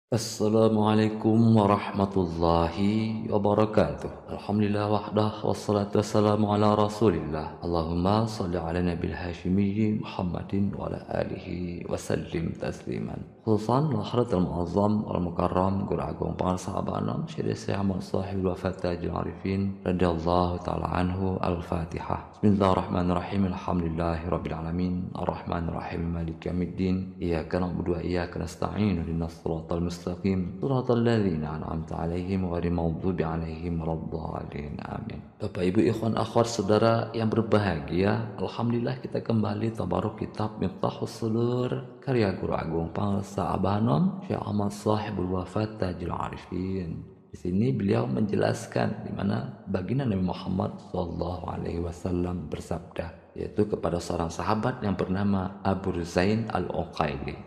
Assalamualaikum warahmatullahi wabarakatuh. Alhamdulillah wahdah wassalatu wassalamu ala rasulillah. Allahumma salli ala nabil hashimiyyi Muhammadin wa ala alihi wa sallim tasliman. Khususan lahrat al-mu'azzam al-mukarram guru agung pangasahabanan Syekh Syekh Ahmad Sahibul Wafat Tajul Arifin radhiyallahu ta'ala anhu. Al-Fatihah. Bismillahirrahmanirrahim. Alhamdulillahi rabbil alamin. Ar-Rahmanir Rahim. Maliki yaumiddin. Iyyaka na'budu wa iyyaka nasta'in. Ihdinas siratal mustaqim. Siratal ladzina an'amta 'alaihim ghairil maghdubi 'alaihim waladdallin. Amin. Bapak Ibu ikhwan akhwat saudara yang berbahagia, alhamdulillah kita kembali tabaruk kitab Miftahus Sudur karya Guru Agung Pangsa Abanom Syekh Ahmad Sahibul Wafat Tajul Arifin. Di sini beliau menjelaskan di mana baginda Nabi Muhammad SAW bersabda, yaitu kepada seorang sahabat yang bernama Abu Zain Al-Uqaili,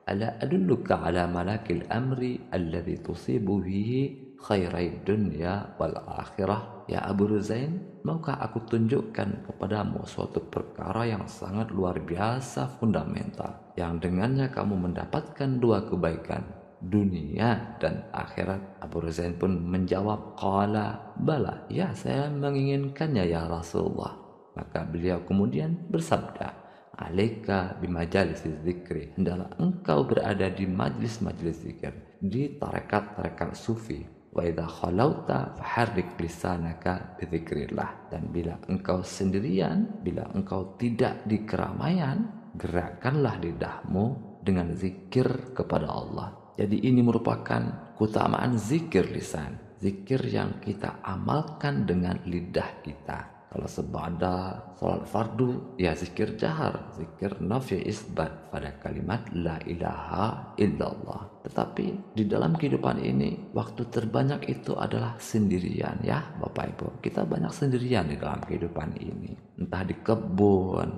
"Ala adulluka ala malakil amri alladhi tusibu bihi khairai dunya wal akhirah." Ya Abu Zain, maukah aku tunjukkan kepadamu suatu perkara yang sangat luar biasa fundamental, yang dengannya kamu mendapatkan dua kebaikan, dunia dan akhirat? Abu Zain pun menjawab, "Qala bala, ya saya menginginkannya ya Rasulullah." Maka beliau kemudian bersabda, "Alaika bimajalis zikri, hendaklah engkau berada di majlis-majlis zikir, di tarekat-tarekat sufi. Wa idza khalauta faharrik lisanaka bidzikrillah, dan bila engkau sendirian, bila engkau tidak di keramaian, gerakkanlah lidahmu dengan zikir kepada Allah." Jadi ini merupakan keutamaan zikir lisan, zikir yang kita amalkan dengan lidah kita. Kalau sebada salat fardu, ya zikir jahar, zikir nafi isbat pada kalimat la ilaha illallah. Tetapi di dalam kehidupan ini, waktu terbanyak itu adalah sendirian ya Bapak Ibu. Kita banyak sendirian di dalam kehidupan ini. Entah di kebun,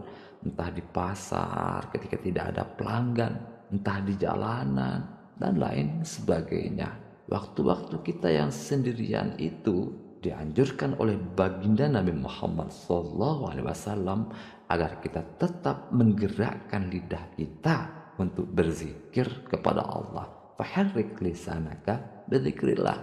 entah di pasar ketika tidak ada pelanggan, entah di jalanan, dan lain sebagainya. Waktu-waktu kita yang sendirian itu dianjurkan oleh baginda Nabi Muhammad SAW agar kita tetap menggerakkan lidah kita untuk berzikir kepada Allah. Faharrik lisanaka bidzikrillah.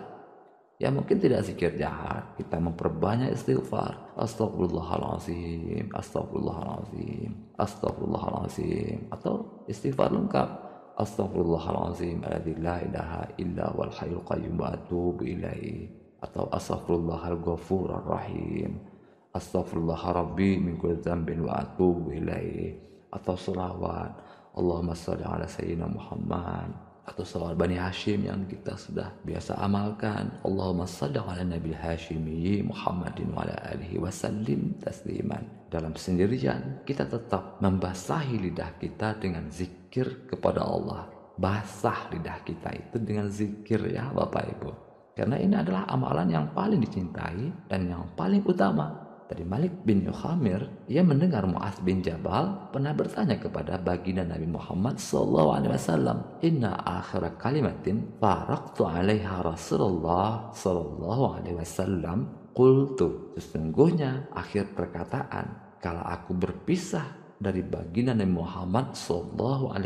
Ya mungkin tidak zikir jahar, kita memperbanyak istighfar, astagfirullahalazim, astagfirullahalazim, astagfirullahalazim, atau istighfar lengkap, astagfirullahalazim alladzi la ilaha illa wal hayyul qayyum wa atubu ilaihi, atau astaghfirullahal ghafurur rahim, astaghfirullah rabbi min kulli dzambin wa atubu ilaihi, atau selawat Allahumma shalli ala sayyidina Muhammad, atau selawat Bani Hashim yang kita sudah biasa amalkan, Allahumma shalli ala nabil hashimi Muhammadin wa ala alihi wa sallim tasliman. Dalam sendirian kita tetap membasahi lidah kita dengan zikir kepada Allah. Basah lidah kita itu dengan zikir ya Bapak Ibu, karena ini adalah amalan yang paling dicintai dan yang paling utama. Dari Malik bin Yukhamir, ia mendengar Mu'adz bin Jabal pernah bertanya kepada baginda Nabi Muhammad SAW, "Inna akhira kalimatin faraqtu 'alaiha Rasulullah SAW, qultu." Sesungguhnya akhir perkataan kalau aku berpisah dari baginda Nabi Muhammad SAW,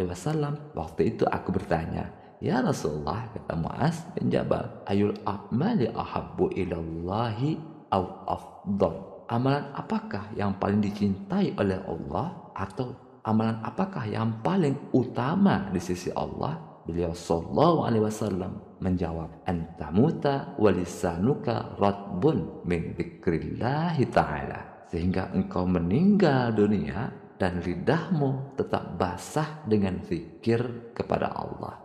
waktu itu aku bertanya, "Ya Rasulullah," kata Mu'adz bin Jabal, "ayul a'mali ahabbu ilallahi au afdal?" Amalan apakah yang paling dicintai oleh Allah, atau amalan apakah yang paling utama di sisi Allah? Beliau sallallahu alaihi wasallam menjawab, "Antamuta walisanuka ratbun min dzikrillahi ta'ala." Sehingga engkau meninggal dunia dan lidahmu tetap basah dengan zikir kepada Allah.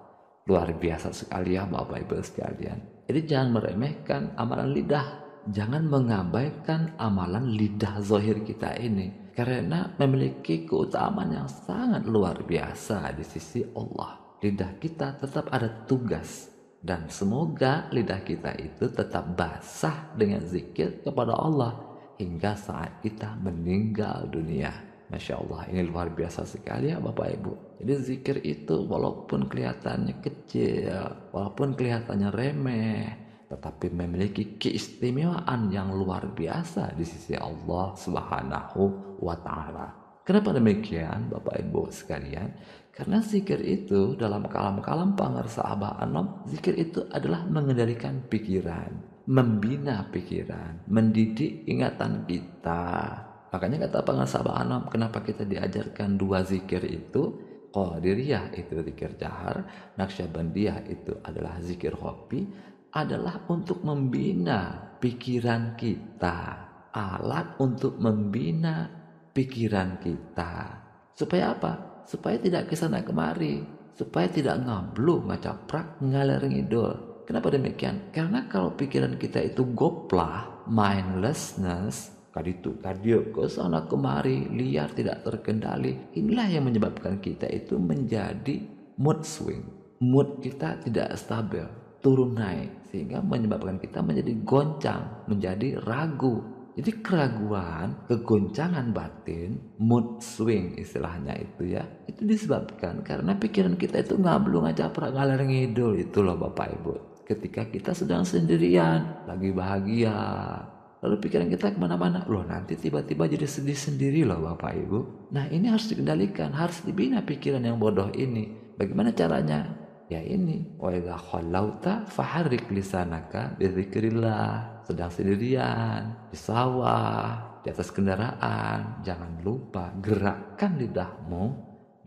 Luar biasa sekali ya Bapak Ibu sekalian. Jadi jangan meremehkan amalan lidah, jangan mengabaikan amalan lidah zahir kita ini, karena memiliki keutamaan yang sangat luar biasa di sisi Allah. Lidah kita tetap ada tugas, dan semoga lidah kita itu tetap basah dengan zikir kepada Allah hingga saat kita meninggal dunia. Masya Allah, ini luar biasa sekali ya Bapak Ibu. Jadi zikir itu walaupun kelihatannya kecil, walaupun kelihatannya remeh, tetapi memiliki keistimewaan yang luar biasa di sisi Allah Subhanahu wa Ta'ala. Kenapa demikian Bapak Ibu sekalian? Karena zikir itu dalam kalam-kalam pangarsa Abah Anom, zikir itu adalah mengendalikan pikiran, membina pikiran, mendidik ingatan kita. Makanya kata pangarsa Abah Anom, kenapa kita diajarkan dua zikir itu? Qadiriyah itu zikir jahar, Naqsyabandiyah itu adalah zikir khafi, adalah untuk membina pikiran kita. Alat untuk membina pikiran kita. Supaya apa? Supaya tidak kesana kemari, supaya tidak ngablu, ngacaprak, ngalir ngidul. Kenapa demikian? Karena kalau pikiran kita itu goplah, mindlessness, kaditu kadio kesana kemari, liar, tidak terkendali, inilah yang menyebabkan kita itu menjadi mood swing. Mood kita tidak stabil, turun naik, sehingga menyebabkan kita menjadi goncang, menjadi ragu. Jadi keraguan, kegoncangan batin, mood swing istilahnya itu ya, itu disebabkan karena pikiran kita itu ngablu ngacaprak ngalir ngidul itu loh Bapak Ibu. Ketika kita sedang sendirian, lagi bahagia, lalu pikiran kita kemana-mana, loh nanti tiba-tiba jadi sedih sendiri loh Bapak Ibu. Nah ini harus dikendalikan, harus dibina pikiran yang bodoh ini. Bagaimana caranya? Ya ini, wa idza khallauta faharrik lisanaka bidzikrillah. Sedang sendirian, di sawah, di atas kendaraan, jangan lupa gerakkan lidahmu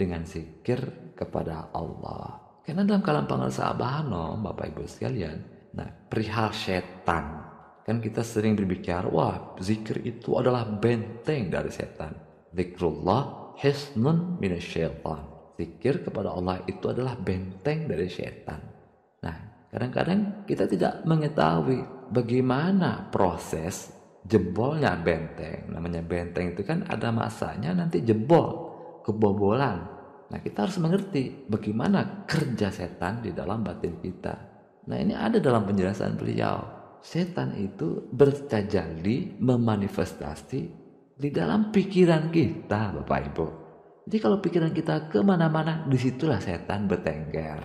dengan zikir kepada Allah. Karena dalam kalam pangarsa Abah Anom, Bapak Ibu sekalian, nah perihal setan, kan kita sering berbicara, wah zikir itu adalah benteng dari setan. Zikrullah hisnun minasyaitan. Zikir kepada Allah itu adalah benteng dari setan. Nah, kadang-kadang kita tidak mengetahui bagaimana proses jebolnya benteng. Namanya benteng itu kan ada masanya nanti jebol, kebobolan. Nah, kita harus mengerti bagaimana kerja setan di dalam batin kita. Nah, ini ada dalam penjelasan beliau. Setan itu bertajalli, memanifestasi di dalam pikiran kita, Bapak Ibu. Jadi kalau pikiran kita kemana-mana, disitulah setan bertengger.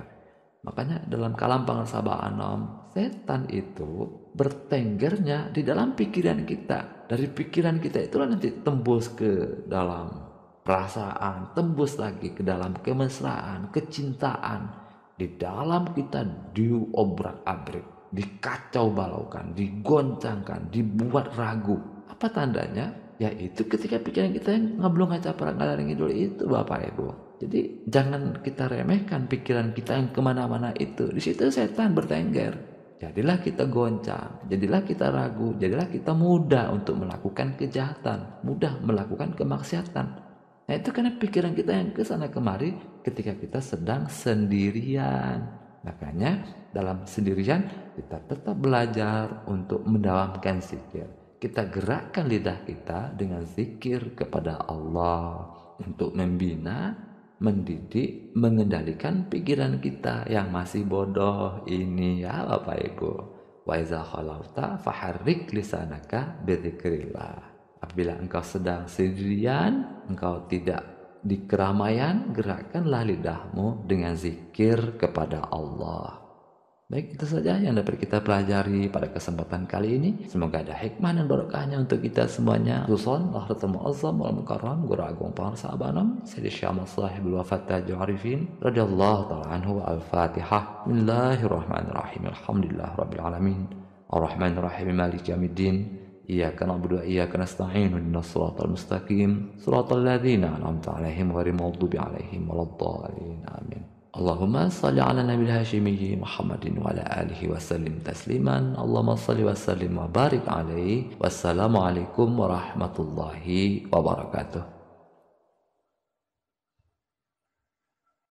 Makanya dalam kalam pangarsa Abah Anom, setan itu bertenggernya di dalam pikiran kita. Dari pikiran kita itulah nanti tembus ke dalam perasaan, tembus lagi ke dalam kemesraan, kecintaan. Di dalam kita diobrak-abrik, dikacau balaukan, digoncangkan, dibuat ragu. Apa tandanya? Yaitu ketika pikiran kita yang ngablung ngacaprak ngalir ngidul itu Bapak Ibu. Jadi jangan kita remehkan pikiran kita yang kemana-mana itu. Di situ setan bertengger. Jadilah kita goncang, jadilah kita ragu, jadilah kita mudah untuk melakukan kejahatan, mudah melakukan kemaksiatan. Nah itu karena pikiran kita yang kesana kemari ketika kita sedang sendirian. Makanya dalam sendirian kita tetap belajar untuk mendawamkan zikir. Kita gerakkan lidah kita dengan zikir kepada Allah untuk membina, mendidik, mengendalikan pikiran kita yang masih bodoh ini ya Bapak Ibu. Wa iza khalauta faharrik lisanaka bidzikrillah. Apabila engkau sedang sendirian, engkau tidak di keramaian, gerakkanlah lidahmu dengan zikir kepada Allah. Baik, itu saja yang dapat kita pelajari pada kesempatan kali ini. Semoga ada hikmah dan barokahnya untuk kita semuanya. Khususan Lahlatul Mu'azzam wal Mukarram Guru Agung Pangarsa Abah Anom Sayyidi Syamah Sahibul Wafat Taj Arifin radhiyallahu ta'ala anhu. Al-Fatihah. Bismillahirrahmanirrahim. Alhamdulillah rabbil alamin. Ar-Rahmanir-Rahim Maliki yaumiddin. Iyyaka na'budu wa iyyaka nasta'in. Ihdinas siratal mustaqim. Siratal ladzina an'amta 'alaihim ghairil maghdubi 'alaihim waladdallin. Amin. Allahumma salli ala nabil hashimiyyi Muhammadin wa ala alihi wa sallim tasliman. Allahumma salli wa sallim wa barik alaihi. Wassalamualaikum warahmatullahi wabarakatuh.